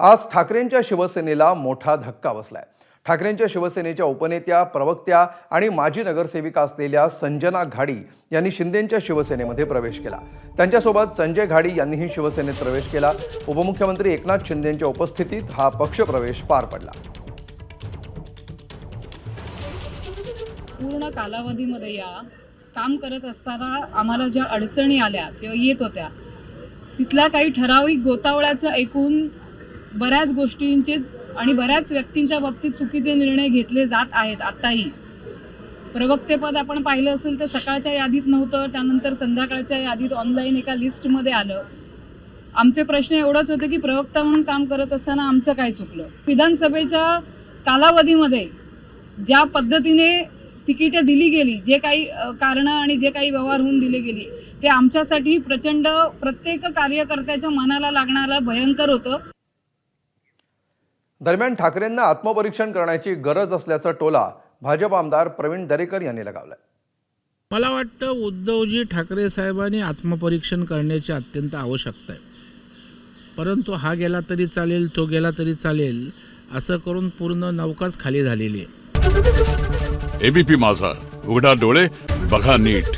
आज ठाकरेंच्या शिवसेनेला मोठा धक्का बसलाय। ठाकरेंच्या शिवसेनेच्या उपनेत्या, प्रवक्त्या आणि माजी नगरसेविका असलेल्या संजना घाडी यांनी शिंदेंच्या शिवसेनेमध्ये प्रवेश केला। त्यांच्यासोबत संजय घाडी यांनीही शिवसेनेत प्रवेश केला। उपमुख्यमंत्री एकनाथ शिंदेंच्या उपस्थितीत हा पक्षप्रवेश पार पडला। पूर्ण कालावधीमध्ये या काम करत असताना आम्हाला ज्या अडचणी आल्या किंवा येत होत्या तिथल्या काही ठराविक गोतावळ्याचं ऐकून बऱ्याच गोष्टींचे आणि बऱ्याच व्यक्तींच्या बाबतीत चुकीचे निर्णय घेतले जात आहेत। आताही प्रवक्तेपद आपण पाहिलं असेल तर सकाळच्या यादीत नव्हतं, त्यानंतर संध्याकाळच्या यादीत ऑनलाईन एका लिस्टमध्ये आलं। आमचे प्रश्न एवढंच होते की प्रवक्ता म्हणून काम करत असताना आमचं काय चुकलं। विधानसभेच्या कालावधीमध्ये ज्या पद्धतीने तिकीटे दिली गेली, जे काही कारणं आणि जे काही व्यवहार होऊन दिले गेली ते आमच्यासाठी प्रचंड प्रत्येक कार्यकर्त्याच्या मनाला लागणारा भयंकर होतं। दरम्यान ठाकरेंना आत्मपरीक्षण करण्याची गरज असल्याचा टोला भाजप आमदार प्रवीण दरेकर यांनी लगावलाय। मला वाटतं उद्धवजी ठाकरे साहेबांनी आत्मपरीक्षण करण्याची अत्यंत आवश्यकता आहे, परंतु हा गेला तरी चालेल, तो गेला तरी चालेल असं करून पूर्ण नौकाच खाली झालेली आहे। एबीपी माझा, उघडा डोळे बघा नीट।